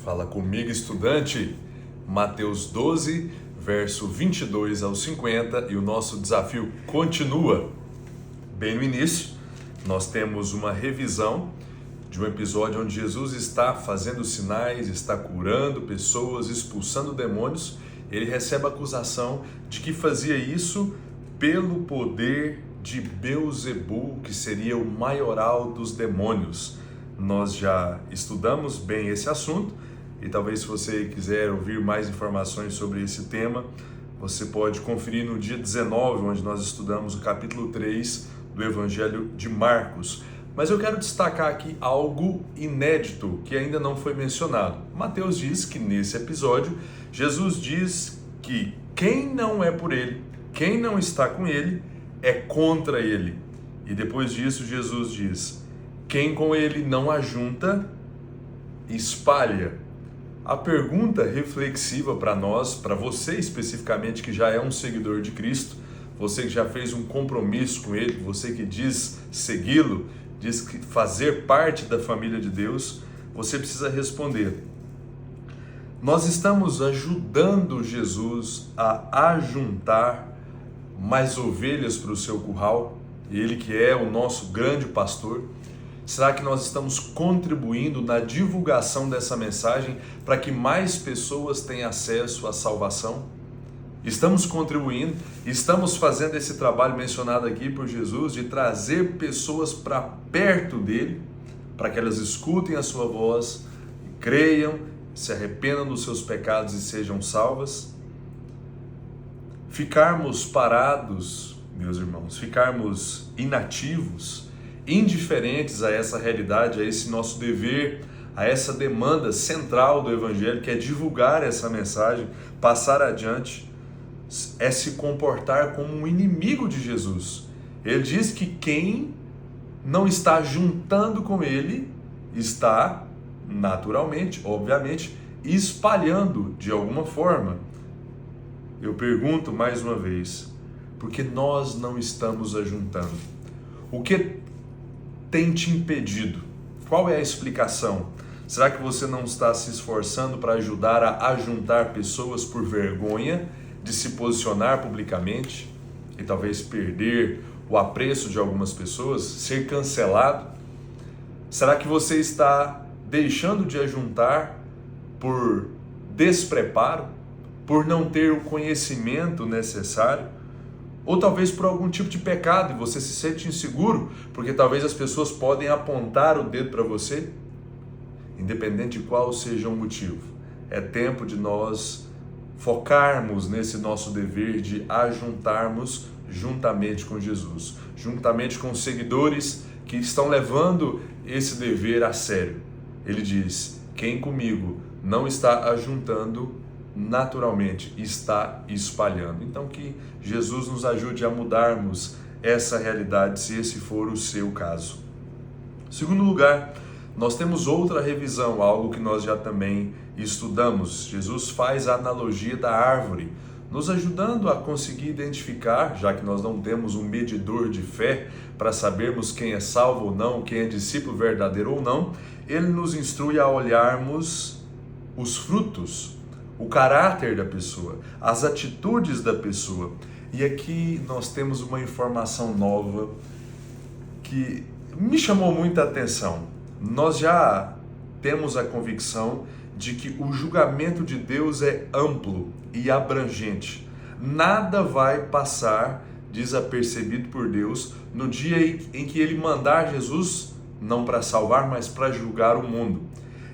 Fala comigo, estudante. Mateus 12, verso 22 ao 50, e o nosso desafio continua. Bem no início, nós temos uma revisão de um episódio onde Jesus está fazendo sinais, está curando pessoas, expulsando demônios. Ele recebe a acusação de que fazia isso pelo poder de Beelzebul, que seria o maioral dos demônios. Nós já estudamos bem esse assunto e talvez, se você quiser ouvir mais informações sobre esse tema, você pode conferir no dia 19, onde nós estudamos o capítulo 3 do Evangelho de Marcos. Mas eu quero destacar aqui algo inédito que ainda não foi mencionado. Mateus diz que nesse episódio, Jesus diz que quem não é por ele, quem não está com ele, é contra ele. E depois disso, Jesus diz: quem com ele não ajunta, espalha. A pergunta reflexiva para nós, para você especificamente que já é um seguidor de Cristo, você que já fez um compromisso com ele, você que diz segui-lo, diz que fazer parte da família de Deus, você precisa responder: nós estamos ajudando Jesus a ajuntar mais ovelhas para o seu curral? Ele que é o nosso grande pastor. Será que nós estamos contribuindo na divulgação dessa mensagem para que mais pessoas tenham acesso à salvação? Estamos contribuindo, estamos fazendo esse trabalho mencionado aqui por Jesus de trazer pessoas para perto dele, para que elas escutem a sua voz, creiam, se arrependam dos seus pecados e sejam salvas? Ficarmos parados, meus irmãos, ficarmos inativos, indiferentes a essa realidade, a esse nosso dever, a essa demanda central do Evangelho, que é divulgar essa mensagem, passar adiante, é se comportar como um inimigo de Jesus. Ele diz que quem não está juntando com ele, está naturalmente, obviamente, espalhando de alguma forma. Eu pergunto mais uma vez, por que nós não estamos ajuntando? O que tem te impedido? Qual é a explicação? Será que você não está se esforçando para ajudar a ajuntar pessoas por vergonha de se posicionar publicamente e talvez perder o apreço de algumas pessoas, ser cancelado? Será que você está deixando de ajuntar por despreparo, por não ter o conhecimento necessário? Ou talvez por algum tipo de pecado e você se sente inseguro, porque talvez as pessoas podem apontar o dedo para você? Independente de qual seja o motivo, é tempo de nós focarmos nesse nosso dever de ajuntarmos juntamente com Jesus, juntamente com os seguidores que estão levando esse dever a sério. Ele diz: quem comigo não está ajuntando, naturalmente está espalhando. Então que Jesus nos ajude a mudarmos essa realidade, se esse for o seu caso. Segundo lugar, nós temos outra revisão, algo que nós já também estudamos. Jesus faz a analogia da árvore, nos ajudando a conseguir identificar, já que nós não temos um medidor de fé para sabermos quem é salvo ou não, quem é discípulo verdadeiro ou não. Ele nos instrui a olharmos os frutos, o caráter da pessoa, as atitudes da pessoa. E aqui nós temos uma informação nova que me chamou muita atenção. Nós já temos a convicção de que o julgamento de Deus é amplo e abrangente. Nada vai passar desapercebido por Deus no dia em que Ele mandar Jesus, não para salvar, mas para julgar o mundo.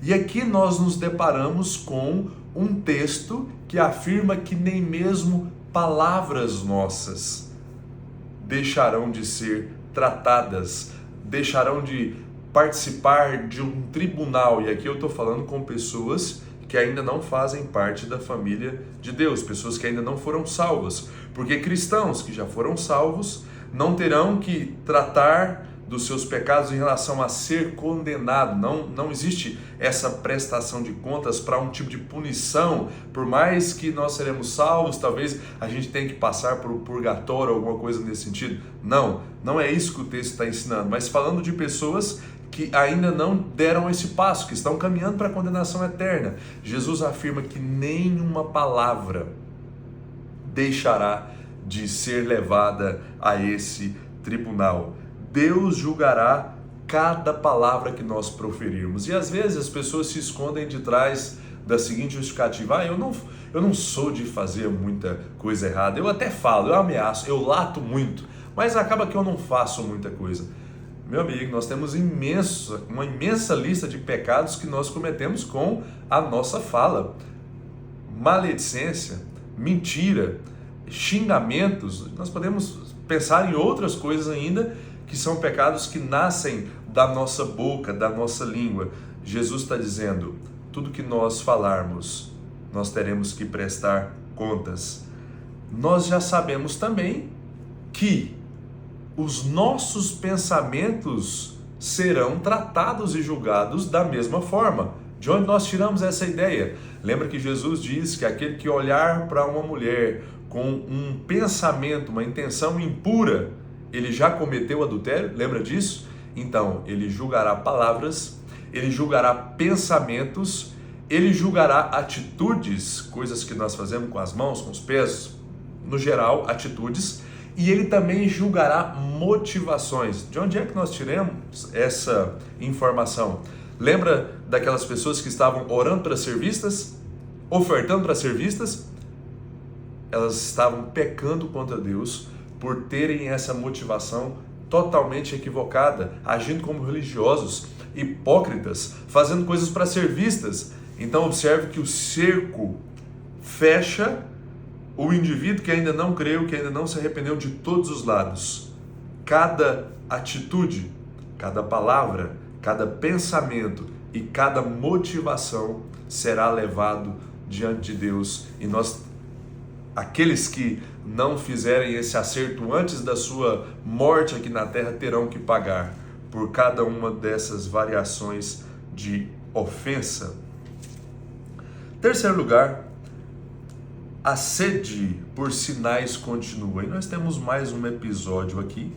E aqui nós nos deparamos com um texto que afirma que nem mesmo palavras nossas deixarão de ser tratadas, deixarão de participar de um tribunal. E aqui eu estou falando com pessoas que ainda não fazem parte da família de Deus, pessoas que ainda não foram salvas, porque cristãos que já foram salvos não terão que tratar dos seus pecados em relação a ser condenado. Não existe essa prestação de contas para um tipo de punição. Por mais que nós seremos salvos, talvez a gente tenha que passar por um purgatório, alguma coisa nesse sentido. Não é isso que o texto está ensinando, mas falando de pessoas que que ainda não deram esse passo, que estão caminhando para a condenação eterna. Jesus afirma que nenhuma palavra deixará de ser levada a esse tribunal. Deus julgará cada palavra que nós proferirmos. E às vezes as pessoas se escondem de trás da seguinte justificativa: eu não sou de fazer muita coisa errada, eu até falo, eu ameaço, eu lato muito, mas acaba que eu não faço muita coisa. Meu amigo, nós temos uma imensa lista de pecados que nós cometemos com a nossa fala. Maledicência, mentira, xingamentos, nós podemos pensar em outras coisas ainda que são pecados que nascem da nossa boca, da nossa língua. Jesus está dizendo, tudo que nós falarmos, nós teremos que prestar contas. Nós já sabemos também que os nossos pensamentos serão tratados e julgados da mesma forma. De onde nós tiramos essa ideia? Lembra que Jesus diz que aquele que olhar para uma mulher com um pensamento, uma intenção impura, ele já cometeu adultério? Lembra disso? Então, ele julgará palavras, ele julgará pensamentos, ele julgará atitudes, coisas que nós fazemos com as mãos, com os pés, no geral, atitudes, e ele também julgará motivações. De onde é que nós tiramos essa informação? Lembra daquelas pessoas que estavam orando para ser vistas? Ofertando para ser vistas? Elas estavam pecando contra Deus por terem essa motivação totalmente equivocada, agindo como religiosos, hipócritas, fazendo coisas para ser vistas. Então observe que o cerco fecha o indivíduo que ainda não creu, que ainda não se arrependeu de todos os lados. Cada atitude, cada palavra, cada pensamento e cada motivação será levado diante de Deus. E aqueles que não fizerem esse acerto antes da sua morte aqui na terra terão que pagar por cada uma dessas variações de ofensa. Terceiro lugar, a sede por sinais continua. E nós temos mais um episódio aqui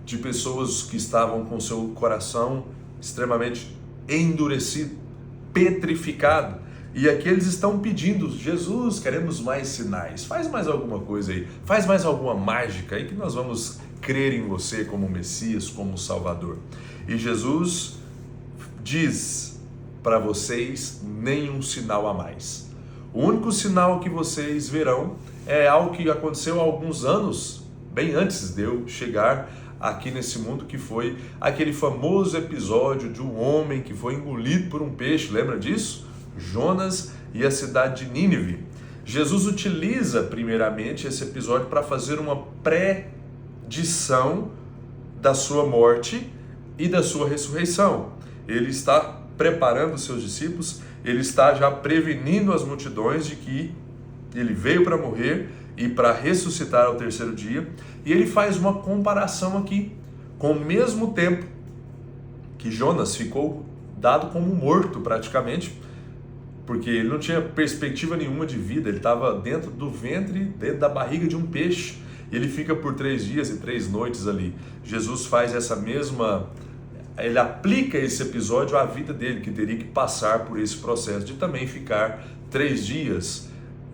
de pessoas que estavam com seu coração extremamente endurecido, petrificado. E aqui eles estão pedindo, Jesus, queremos mais sinais, faz mais alguma coisa aí, faz mais alguma mágica aí que nós vamos crer em você como Messias, como Salvador. E Jesus diz para vocês, nenhum sinal a mais. O único sinal que vocês verão é algo que aconteceu há alguns anos, bem antes de eu chegar aqui nesse mundo, que foi aquele famoso episódio de um homem que foi engolido por um peixe, lembra disso? Jonas e a cidade de Nínive. Jesus utiliza primeiramente esse episódio para fazer uma predição da sua morte e da sua ressurreição. Ele está preparando os seus discípulos, ele está já prevenindo as multidões de que ele veio para morrer e para ressuscitar ao terceiro dia. E ele faz uma comparação aqui com o mesmo tempo que Jonas ficou dado como morto praticamente, porque ele não tinha perspectiva nenhuma de vida, ele estava dentro do ventre, dentro da barriga de um peixe, e ele fica por 3 dias e 3 noites ali. Jesus faz ele aplica esse episódio à vida dele, que teria que passar por esse processo de também ficar 3 dias,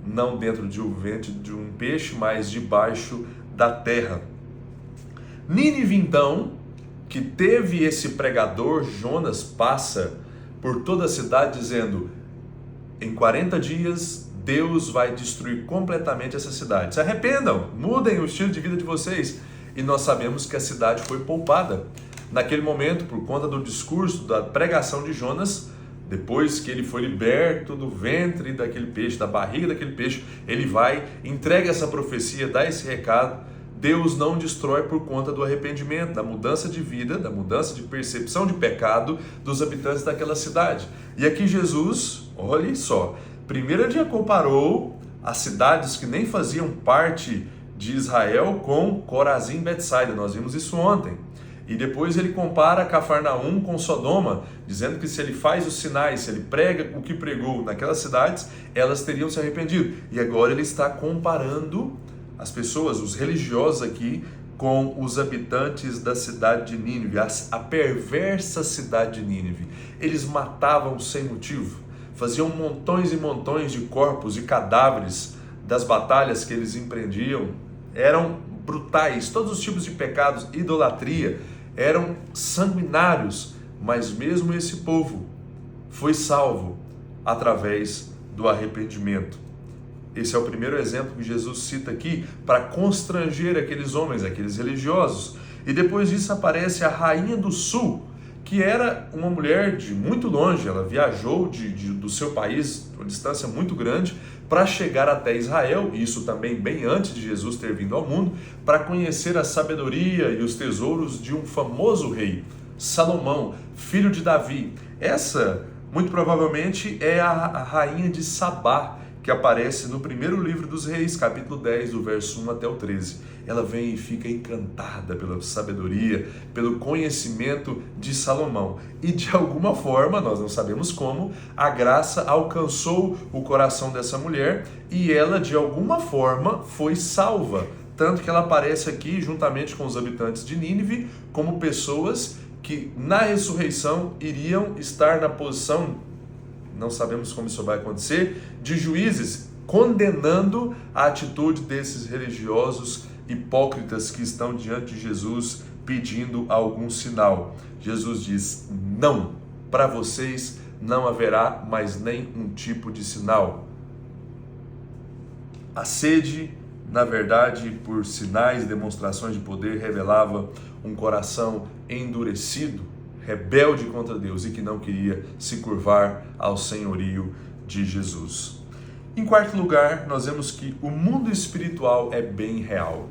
não dentro de um ventre de um peixe, mas debaixo da terra. Nínive, então, que teve esse pregador, Jonas, passa por toda a cidade dizendo: em 40 dias, Deus vai destruir completamente essa cidade. Se arrependam, mudem o estilo de vida de vocês. E nós sabemos que a cidade foi poupada. Naquele momento, por conta do discurso, da pregação de Jonas, depois que ele foi liberto do ventre daquele peixe, da barriga daquele peixe, ele vai, entrega essa profecia, dá esse recado. Deus não destrói por conta do arrependimento, da mudança de vida, da mudança de percepção de pecado dos habitantes daquela cidade. E aqui Jesus, olhe só, primeiro ele já comparou as cidades que nem faziam parte de Israel com Corazim e Betsaida, nós vimos isso ontem. E depois ele compara Cafarnaum com Sodoma, dizendo que se ele faz os sinais, se ele prega o que pregou naquelas cidades, elas teriam se arrependido. E agora ele está comparando as pessoas, os religiosos aqui, com os habitantes da cidade de Nínive, a perversa cidade de Nínive. Eles matavam sem motivo, faziam montões e montões de corpos e cadáveres das batalhas que eles empreendiam, eram brutais, todos os tipos de pecados, idolatria, eram sanguinários, mas mesmo esse povo foi salvo através do arrependimento. Esse é o primeiro exemplo que Jesus cita aqui para constranger aqueles homens, aqueles religiosos. E depois disso aparece a rainha do sul, que era uma mulher de muito longe. Ela viajou do seu país, uma distância muito grande, para chegar até Israel, isso também bem antes de Jesus ter vindo ao mundo, para conhecer a sabedoria e os tesouros de um famoso rei, Salomão, filho de Davi. Essa, muito provavelmente, é a rainha de Sabá, que aparece no primeiro livro dos Reis, capítulo 10, do verso 1 até o 13. Ela vem e fica encantada pela sabedoria, pelo conhecimento de Salomão. E de alguma forma, nós não sabemos como, a graça alcançou o coração dessa mulher e ela, de alguma forma, foi salva. Tanto que ela aparece aqui, juntamente com os habitantes de Nínive, como pessoas que, na ressurreição, iriam estar na posição, não sabemos como isso vai acontecer, de juízes, condenando a atitude desses religiosos hipócritas que estão diante de Jesus pedindo algum sinal. Jesus diz: não, para vocês não haverá mais nenhum tipo de sinal. A sede, na verdade, por sinais e demonstrações de poder, revelava um coração endurecido, rebelde contra Deus e que não queria se curvar ao senhorio de Jesus. Em quarto lugar, nós vemos que o mundo espiritual é bem real.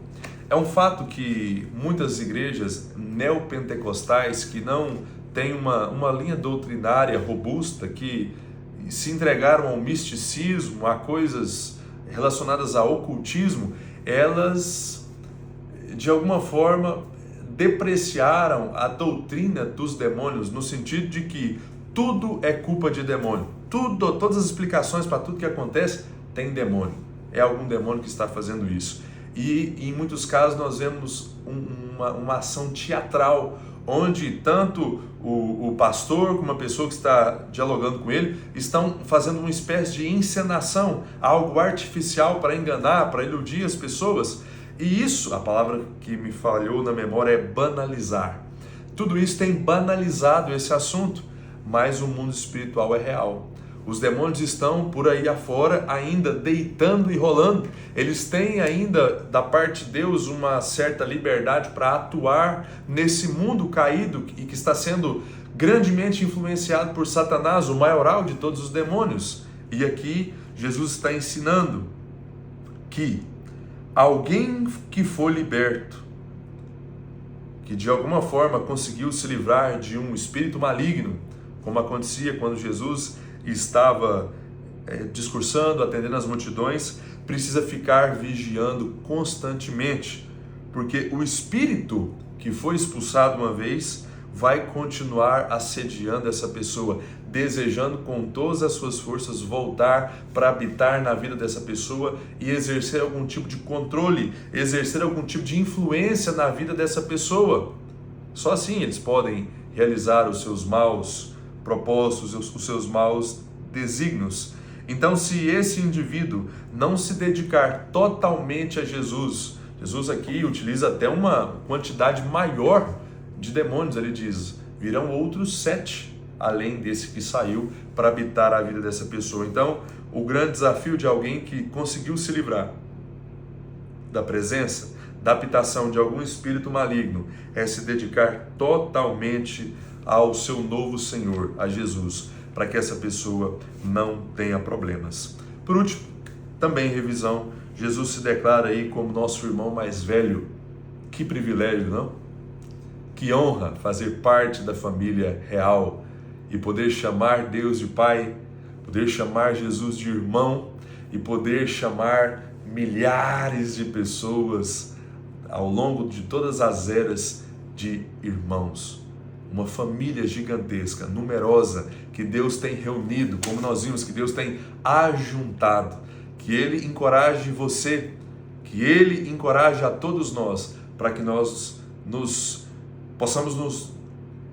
É um fato que muitas igrejas neopentecostais que não têm uma linha doutrinária robusta, que se entregaram ao misticismo, a coisas relacionadas ao ocultismo, elas de alguma forma depreciaram a doutrina dos demônios, no sentido de que tudo é culpa de demônio. Todas as explicações para tudo que acontece tem demônio. É algum demônio que está fazendo isso. E em muitos casos nós vemos uma ação teatral, onde tanto o pastor como a pessoa que está dialogando com ele estão fazendo uma espécie de encenação, algo artificial para enganar, para iludir as pessoas. E isso, a palavra que me falhou na memória é banalizar. Tudo isso tem banalizado esse assunto, mas o mundo espiritual é real. Os demônios estão por aí afora ainda deitando e rolando. Eles têm ainda da parte de Deus uma certa liberdade para atuar nesse mundo caído e que está sendo grandemente influenciado por Satanás, o maioral de todos os demônios. E aqui Jesus está ensinando que alguém que for liberto, que de alguma forma conseguiu se livrar de um espírito maligno, como acontecia quando Jesus estava discursando, atendendo as multidões, precisa ficar vigiando constantemente, porque o espírito que foi expulsado uma vez vai continuar assediando essa pessoa, desejando com todas as suas forças voltar para habitar na vida dessa pessoa e exercer algum tipo de controle, exercer algum tipo de influência na vida dessa pessoa. Só assim eles podem realizar os seus maus propósitos, os seus maus desígnios. Então, se esse indivíduo não se dedicar totalmente a Jesus, Jesus aqui utiliza até uma quantidade maior de demônios, ele diz, virão outros 7, além desse que saiu, para habitar a vida dessa pessoa. Então, o grande desafio de alguém que conseguiu se livrar da presença, da habitação de algum espírito maligno, é se dedicar totalmente ao seu novo Senhor, a Jesus, para que essa pessoa não tenha problemas. Por último, também revisão, Jesus se declara aí como nosso irmão mais velho. Que privilégio, não? Que honra fazer parte da família real e poder chamar Deus de Pai, poder chamar Jesus de irmão e poder chamar milhares de pessoas ao longo de todas as eras de irmãos. Uma família gigantesca, numerosa, que Deus tem reunido, como nós vimos, que Deus tem ajuntado. Que Ele encoraje você, que Ele encoraje a todos nós, para que nós possamos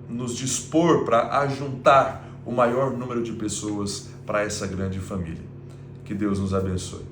nos dispor para ajuntar o maior número de pessoas para essa grande família. Que Deus nos abençoe.